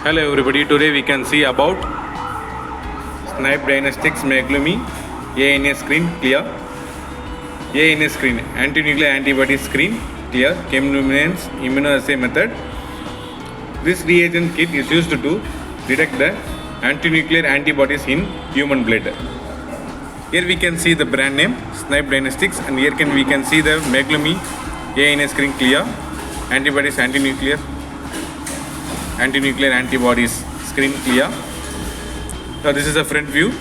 Hello everybody, today we can see about Snibe Diagnostics MAGLUMI ANA Screen CLIA. ANA Screen, Anti-Nuclear Antibodies Screen CLIA, chemiluminescent immunoassay method. This reagent kit is used to detect the anti-nuclear antibodies in human blood. Here we can see the brand name Snibe Diagnostics, and here we can see the MAGLUMI ANA Screen CLIA antibodies anti-nuclear antibodies screen CLIA. So this is a front view.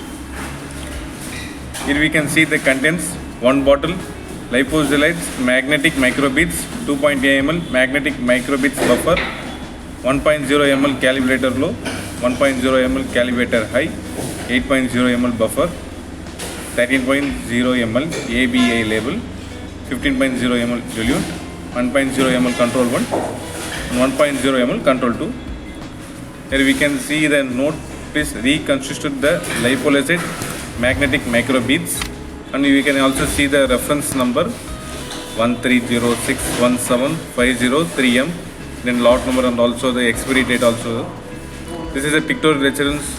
Here we can see the contents: one bottle, liposomides, magnetic microbeads, 2.8 ml magnetic microbeads buffer, 1.0 ml calibrator low, 1.0 ml calibrator high, 8.0 ml buffer, 13.0 ml ABA label, 15.0 ml dilute, 1.0 ml control 1, and 1.0 ml control 2. Here we can see the notice reconstituted the lipolysate magnetic microbeads, and we can also see the reference number 13061750 then lot number and also the expiry date also. This is a pictorial reference.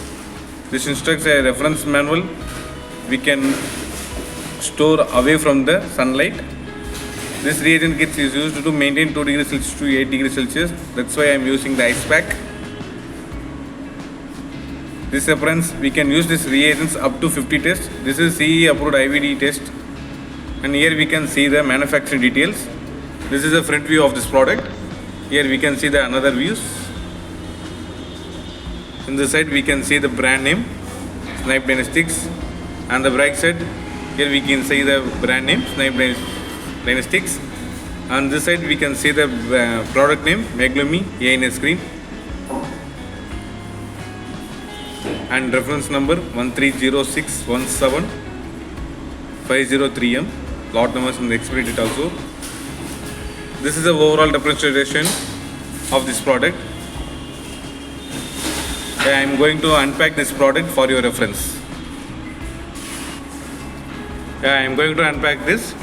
This instructs a reference manual. We can store away from the sunlight. This reagent kit is used to maintain 2 degrees Celsius to 8 degrees Celsius. That's why I am using the ice pack. This reference, we can use this reagents up to 50 tests. This is CE approved IVD test. And here we can see the manufacturing details. This is the front view of this product. Here we can see the another views. In the side we can see the brand name Snibe Diagnostics. And the right side, here we can see the brand name Snibe Diagnostics. On this side we can see the product name MAGLUMI ANA Screen and reference number 13061750 lot numbers and the expiry date also. This is the overall demonstration of this product. I am going to unpack this product for your reference. I am going to unpack this.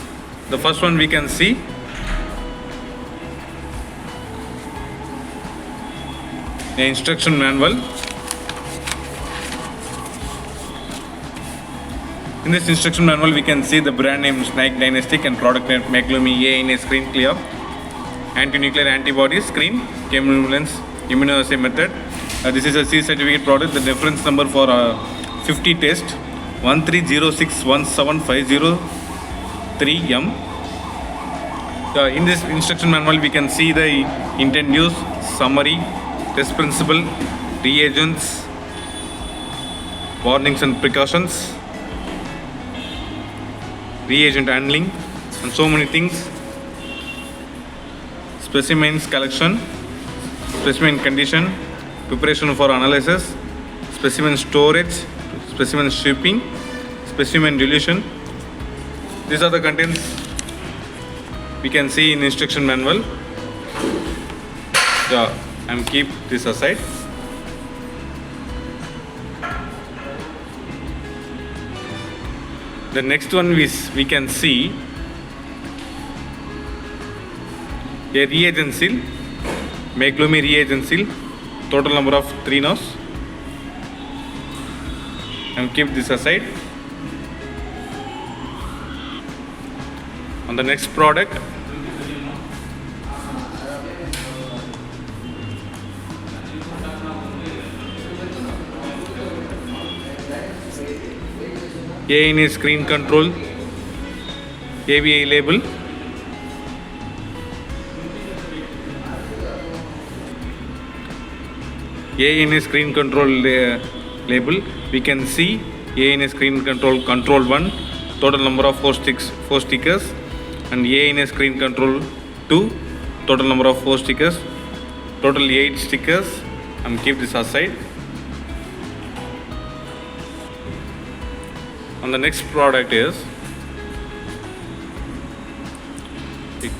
The first one we can see the instruction manual. In this instruction manual we can see the brand name Snibe Diagnostics and product name MAGLUMI ANA Screen CLIA Anti-Nuclear Antibodies Screen chemiluminescent immunoassay method. This is a C certificate product. The reference number for 50 test 13061750 in this instruction manual we can see the intent use, summary, test principle, reagents, warnings and precautions, reagent handling, and so many things. Specimens collection, specimen condition, preparation for analysis, specimen storage, specimen shipping, specimen dilution. These are the contents we can see in instruction manual. I'm keep this aside. The next one we can see a reagent seal, MAGLUMI reagent seal, total number of 3 nodes. And keep this aside. On the next product, ANA screen control, ABA label, ANA screen control label. We can see ANA screen control 1, total number of 4 stickers, and ANA screen control 2, total number of 4 stickers, total 8 stickers. I'm keep this aside. On the next product is the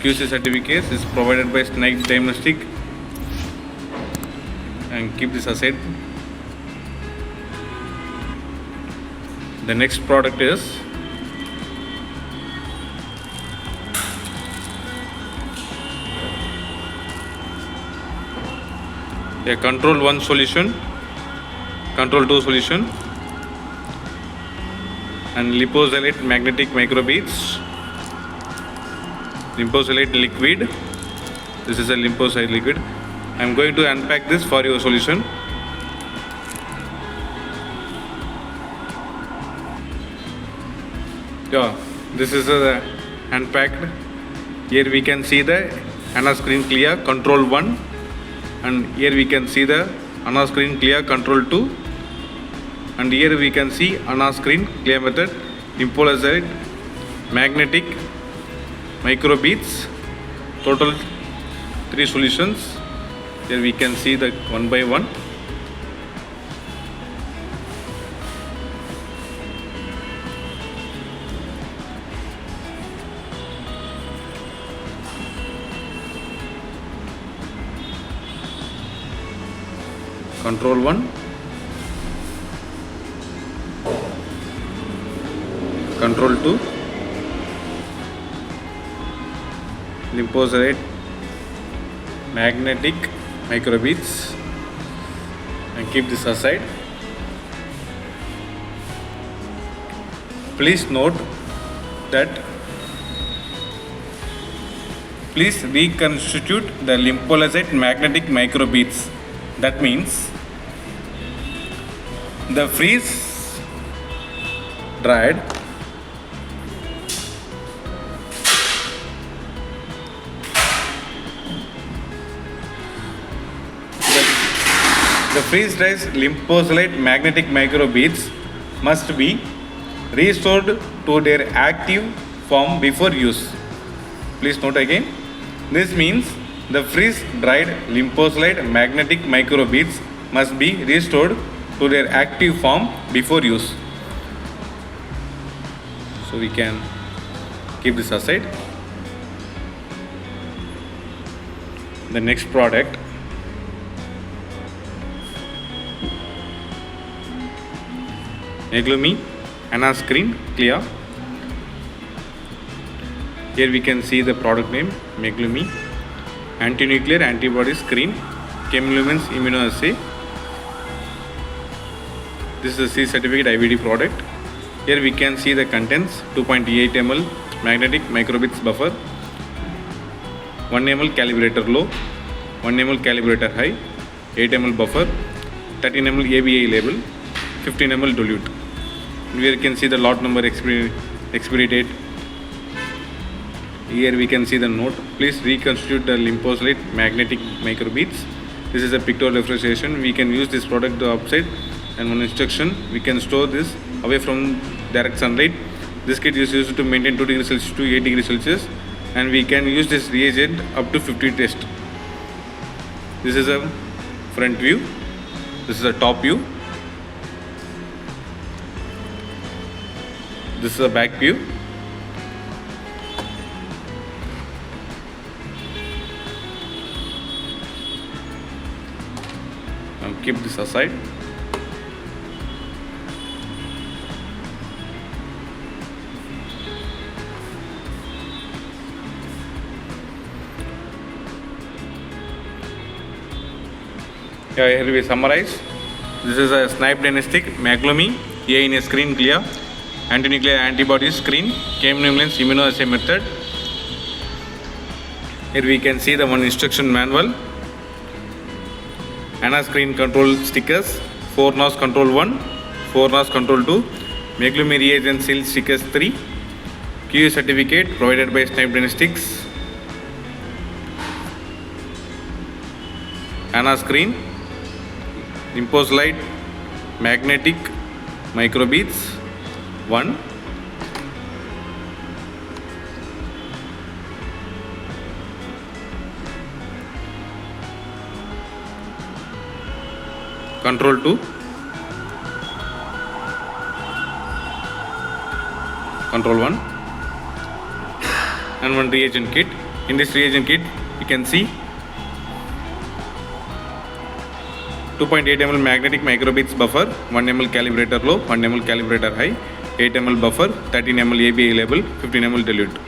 QC certificate is provided by Snibe Diagnostics, and keep this aside. The next product is a control 1 solution, control 2 solution, and liposolate magnetic microbeads, liposolate liquid. This is a liposolate liquid. I am going to unpack this for your solution. Yeah, this is unpacked. Here we can see the ANA Screen CLIA control 1, and here we can see the ANA Screen CLIA control 2, and here we can see ANA Screen CLIA method, liposolate magnetic microbeads, total 3 solutions. Here we can see the one by one. Control 1, control 2, liposolate magnetic microbeads, and keep this aside. Please note that please reconstitute the liposolate magnetic microbeads. That means the freeze dried liposolate magnetic microbeads must be restored to their active form before use. Please note again. This means the freeze-dried liposolate magnetic microbeads must be restored to their active form before use. So we can keep this aside. The next product, MAGLUMI ANA Screen CLIA. Here we can see the product name, MAGLUMI Anti-Nuclear Antibodies Screen, chemiluminescent immunoassay. This is a C certificate IVD product. Here we can see the contents: 2.8 ml magnetic microbeads buffer, 1 ml calibrator low, 1 ml calibrator high, 8 ml buffer, 13 ml ABI label, 15 ml dilute. Here you can see the lot number, expiry date. Here we can see the note. Please reconstitute the liposolate magnetic microbeads. This is a pictorial illustration. We can use this product outside, and one instruction: we can store this away from direct sunlight. This kit is used to maintain 2 degrees Celsius to 8 degrees Celsius, and we can use this reagent up to 50 tests. This is a front view. This is a top view. This is a back view. Now keep this aside. Here we summarize. This is a Snibe Diagnostics MAGLUMI ANA Screen CLIA Anti-Nuclear Antibodies Screen chemiluminescent immunoassay method. Here we can see the one instruction manual, ANA Screen control stickers, 4 NOS control 1, 4 NOS control 2, MAGLUMI reagent seal stickers 3, QA certificate provided by Snibe Diagnostics, ANA Screen, liposolate magnetic microbeads 1, control 2, control 1, and one reagent kit. In this reagent kit you can see 2.8 ml magnetic microbeads buffer, 1 ml calibrator low, 1 ml calibrator high, 8 ml buffer, 13 ml ABI label, 15 ml dilute.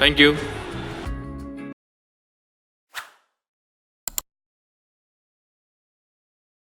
Thank you.